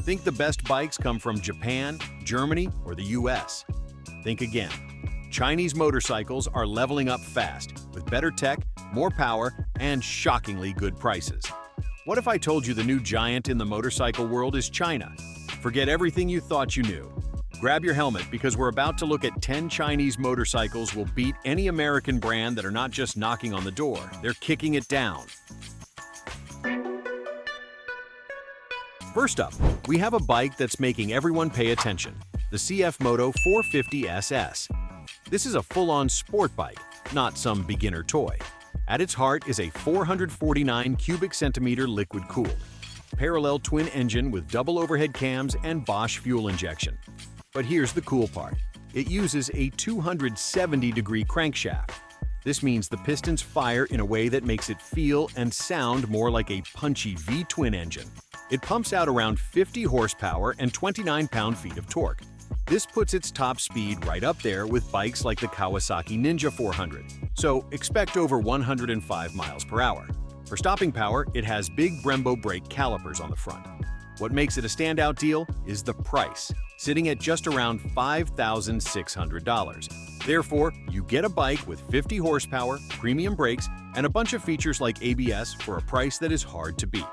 Think the best bikes come from Japan, Germany, or the US? Think again. Chinese motorcycles are leveling up fast, with better tech, more power, and shockingly good prices. What if I told you the new giant in the motorcycle world is China? Forget everything you thought you knew. Grab your helmet because we're about to look at 10 Chinese motorcycles will beat any American brand that are not just knocking on the door, they're kicking it down. First up, we have a bike that's making everyone pay attention, the CF Moto 450 SS. This is a full-on sport bike, not some beginner toy. At its heart is a 449 cubic centimeter liquid-cooled, parallel twin engine with double overhead cams and Bosch fuel injection. But here's the cool part. It uses a 270-degree crankshaft. This means the pistons fire in a way that makes it feel and sound more like a punchy V-twin engine. It pumps out around 50 horsepower and 29 pound-feet of torque. This puts its top speed right up there with bikes like the Kawasaki Ninja 400, so expect over 105 miles per hour. For stopping power, it has big Brembo brake calipers on the front. What makes it a standout deal is the price, sitting at just around $5,600. Therefore, you get a bike with 50 horsepower, premium brakes, and a bunch of features like ABS for a price that is hard to beat.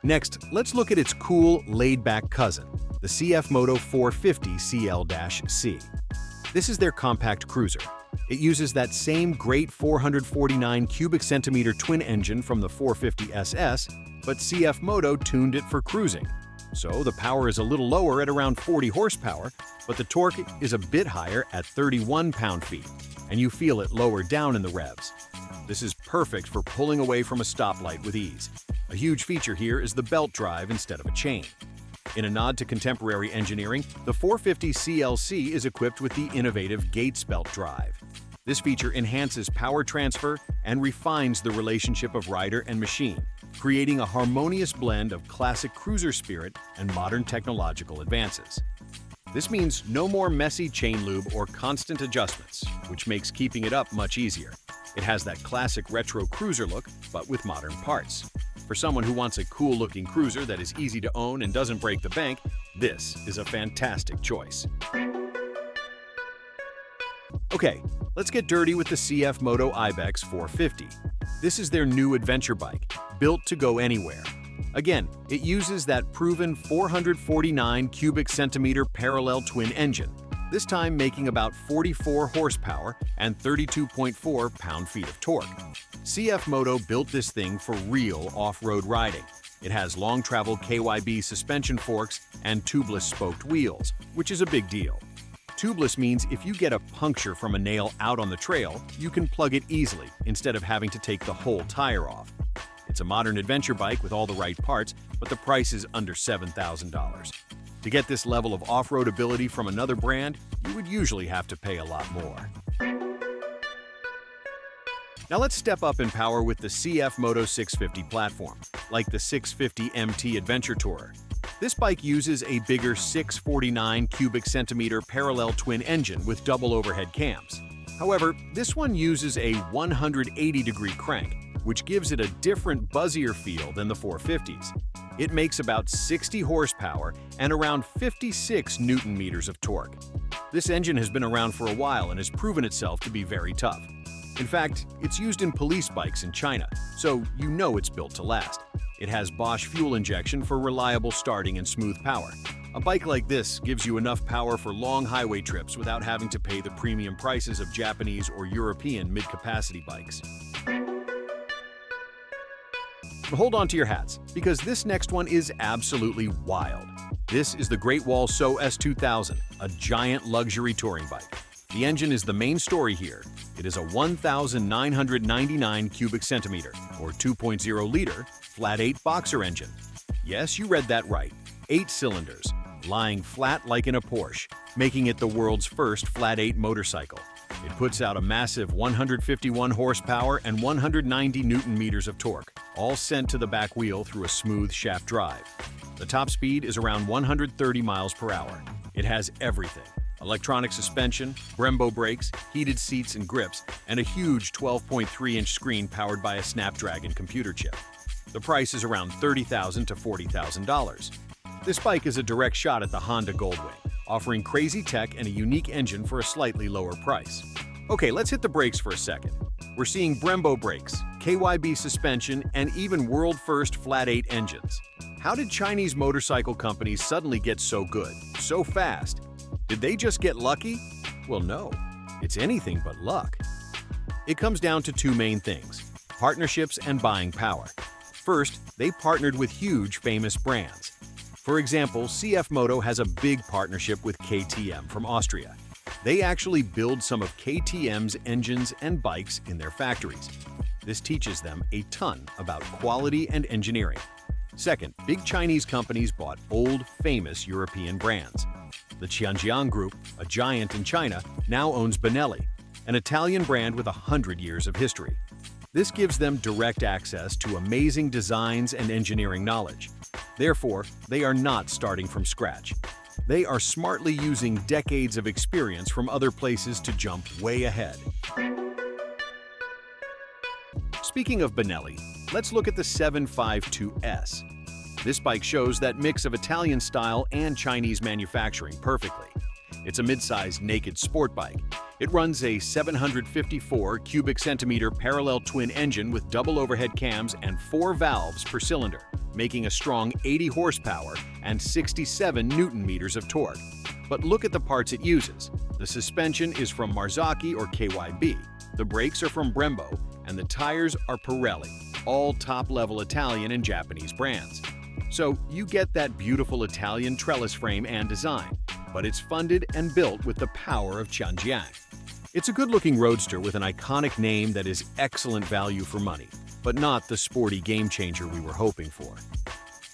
Next, let's look at its cool, laid-back cousin, the CF Moto 450 CL-C. This is their compact cruiser. It uses that same great 449 cubic centimeter twin engine from the 450 SS, but CF Moto tuned it for cruising. So the power is a little lower at around 40 horsepower, but the torque is a bit higher at 31 pound-feet, and you feel it lower down in the revs. This is perfect for pulling away from a stoplight with ease. A huge feature here is the belt drive instead of a chain. In a nod to contemporary engineering, the 450 CL-C is equipped with the innovative Gates belt drive. This feature enhances power transfer and refines the relationship of rider and machine, creating a harmonious blend of classic cruiser spirit and modern technological advances. This means no more messy chain lube or constant adjustments, which makes keeping it up much easier. It has that classic retro cruiser look, but with modern parts. For someone who wants a cool-looking cruiser that is easy to own and doesn't break the bank, this is a fantastic choice. Okay, let's get dirty with the CF Moto Ibex 450. This is their new adventure bike, built to go anywhere. Again, it uses that proven 449 cubic centimeter parallel twin engine, this time making about 44 horsepower and 32.4 pound-feet of torque. CF Moto built this thing for real off-road riding. It has long-travel KYB suspension forks and tubeless spoked wheels, which is a big deal. Tubeless means if you get a puncture from a nail out on the trail, you can plug it easily instead of having to take the whole tire off. It's a modern adventure bike with all the right parts, but the price is under $7,000. To get this level of off-road ability from another brand, you would usually have to pay a lot more. Now let's step up in power with the CF Moto 650 platform, like the 650 MT Adventure Tourer. This bike uses a bigger 649 cubic centimeter parallel twin engine with double overhead cams. However, this one uses a 180-degree crank, which gives it a different, buzzier feel than the 450s. It makes about 60 horsepower and around 56 newton-meters of torque. This engine has been around for a while and has proven itself to be very tough. In fact, it's used in police bikes in China, so you know it's built to last. It has Bosch fuel injection for reliable starting and smooth power. A bike like this gives you enough power for long highway trips without having to pay the premium prices of Japanese or European mid-capacity bikes. But hold on to your hats, because this next one is absolutely wild. This is the Great Wall SO S2000, a giant luxury touring bike. The engine is the main story here. It is a 1,999 cubic centimeter, or 2.0-liter, flat-8 boxer engine. Yes, you read that right. 8 cylinders, lying flat like in a Porsche, making it the world's first flat-8 motorcycle. It puts out a massive 151 horsepower and 190 newton-meters of torque, all sent to the back wheel through a smooth shaft drive. The top speed is around 130 miles per hour. It has everything: electronic suspension, Brembo brakes, heated seats and grips, and a huge 12.3-inch screen powered by a Snapdragon computer chip. The price is around $30,000 to $40,000. This bike is a direct shot at the Honda Goldwing, offering crazy tech and a unique engine for a slightly lower price. Okay, let's hit the brakes for a second. We're seeing Brembo brakes, KYB suspension, and even world-first flat-8 engines. How did Chinese motorcycle companies suddenly get so good, so fast? Did they just get lucky? Well, no. It's anything but luck. It comes down to two main things: partnerships and buying power. First, they partnered with huge, famous brands. For example, CF Moto has a big partnership with KTM from Austria. They actually build some of KTM's engines and bikes in their factories. This teaches them a ton about quality and engineering. Second, big Chinese companies bought old, famous European brands. The Qianjiang Group, a giant in China, now owns Benelli, an Italian brand with 100 years of history. This gives them direct access to amazing designs and engineering knowledge. Therefore, they are not starting from scratch. They are smartly using decades of experience from other places to jump way ahead. Speaking of Benelli, let's look at the 752S. This bike shows that mix of Italian style and Chinese manufacturing perfectly. It's a mid-sized naked sport bike. It runs a 754 cubic centimeter parallel twin engine with double overhead cams and 4 valves per cylinder, making a strong 80 horsepower and 67 newton-meters of torque. But look at the parts it uses. The suspension is from Marzocchi or KYB, the brakes are from Brembo, and the tires are Pirelli, all top-level Italian and Japanese brands. So you get that beautiful Italian trellis frame and design, but it's funded and built with the power of Zhanjiang. It's a good-looking roadster with an iconic name that is excellent value for money, but not the sporty game-changer we were hoping for.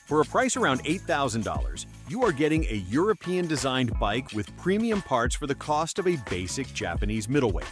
For a price around $8,000, you are getting a European-designed bike with premium parts for the cost of a basic Japanese middleweight.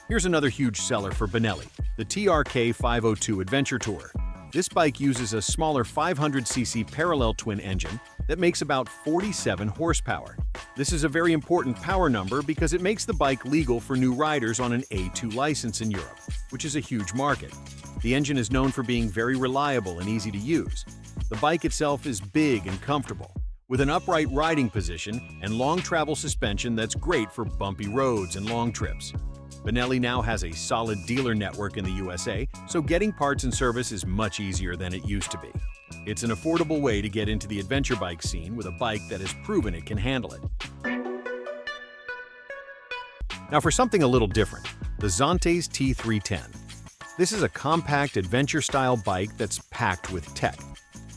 Here's another huge seller for Benelli, the TRK502 Adventure Tourer. This bike uses a smaller 500cc parallel twin engine that makes about 47 horsepower. This is a very important power number because it makes the bike legal for new riders on an A2 license in Europe, which is a huge market. The engine is known for being very reliable and easy to use. The bike itself is big and comfortable, with an upright riding position and long travel suspension that's great for bumpy roads and long trips. Benelli now has a solid dealer network in the USA, so getting parts and service is much easier than it used to be. It's an affordable way to get into the adventure bike scene with a bike that has proven it can handle it. Now for something a little different, the ZANTE's T310. This is a compact adventure-style bike that's packed with tech.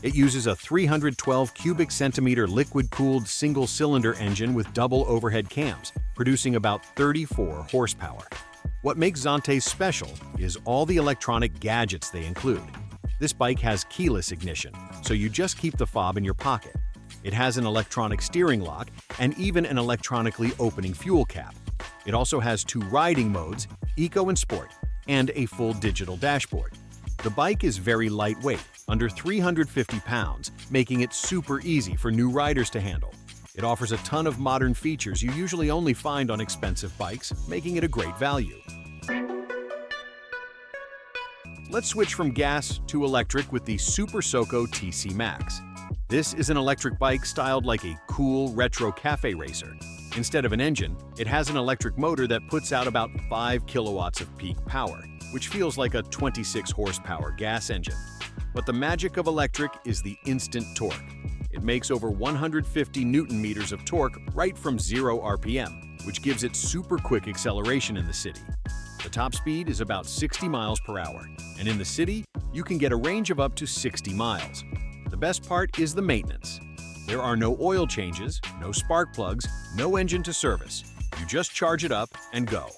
It uses a 312 cubic centimeter liquid-cooled single-cylinder engine with double overhead cams, producing about 34 horsepower. What makes ZANTE special is all the electronic gadgets they include. This bike has keyless ignition, so you just keep the fob in your pocket. It has an electronic steering lock and even an electronically opening fuel cap. It also has 2 riding modes, Eco and Sport, and a full digital dashboard. The bike is very lightweight, under 350 pounds, making it super easy for new riders to handle. It offers a ton of modern features you usually only find on expensive bikes, making it a great value. Let's switch from gas to electric with the Super Soco TC Max. This is an electric bike styled like a cool, retro cafe racer. Instead of an engine, it has an electric motor that puts out about 5 kilowatts of peak power, which feels like a 26 horsepower gas engine. But the magic of electric is the instant torque. It makes over 150 newton-meters of torque right from 0 RPM, which gives it super quick acceleration in the city. The top speed is about 60 miles per hour, and in the city, you can get a range of up to 60 miles. The best part is the maintenance. There are no oil changes, no spark plugs, no engine to service. You just charge it up and go.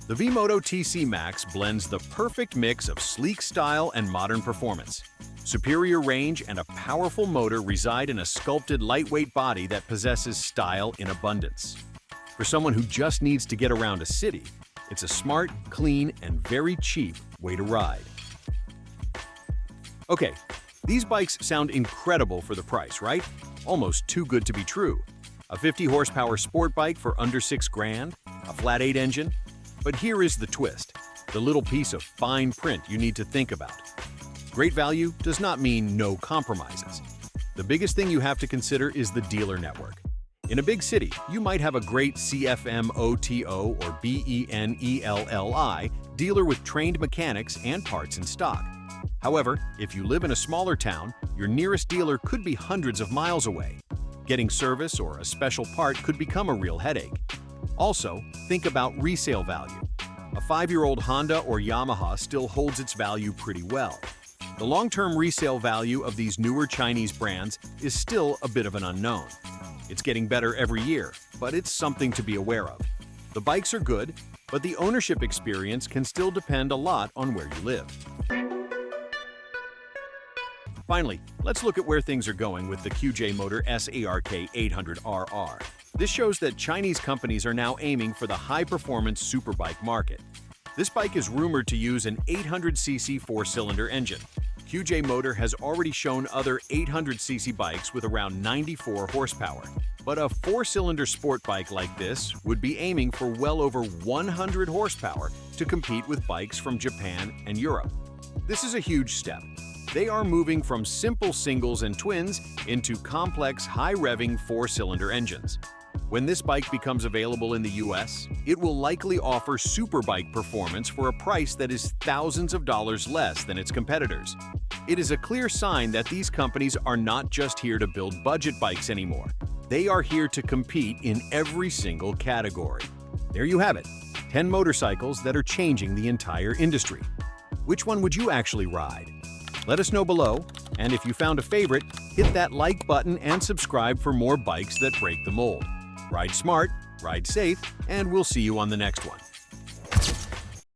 The V-Moto TC Max blends the perfect mix of sleek style and modern performance. Superior range and a powerful motor reside in a sculpted lightweight body that possesses style in abundance. For someone who just needs to get around a city, it's a smart, clean, and very cheap way to ride. Okay, these bikes sound incredible for the price, right? Almost too good to be true. A 50 horsepower sport bike for under $6 grand, a flat 8 engine. But here is the twist. the little piece of fine print you need to think about. Great value does not mean no compromises. The biggest thing you have to consider is the dealer network. In a big city, you might have a great CFMOTO or BENELLI dealer with trained mechanics and parts in stock. However, if you live in a smaller town, your nearest dealer could be hundreds of miles away. Getting service or a special part could become a real headache. Also, think about resale value. A 5-year-old Honda or Yamaha still holds its value pretty well. The long-term resale value of these newer Chinese brands is still a bit of an unknown. It's getting better every year, but it's something to be aware of. The bikes are good, but the ownership experience can still depend a lot on where you live. Finally, let's look at where things are going with the QJ Motor ZARK502. This shows that Chinese companies are now aiming for the high-performance superbike market. This bike is rumored to use an 800cc 4-cylinder engine. QJ Motor has already shown other 800cc bikes with around 94 horsepower. But a 4-cylinder sport bike like this would be aiming for well over 100 horsepower to compete with bikes from Japan and Europe. This is a huge step. They are moving from simple singles and twins into complex, high-revving 4-cylinder engines. When this bike becomes available in the US, it will likely offer superbike performance for a price that is thousands of dollars less than its competitors. It is a clear sign that these companies are not just here to build budget bikes anymore. They are here to compete in every single category. There you have it, 10 motorcycles that are changing the entire industry. Which one would you actually ride? Let us know below, and if you found a favorite, hit that like button and subscribe for more bikes that break the mold. Ride smart, ride safe, and we'll see you on the next one.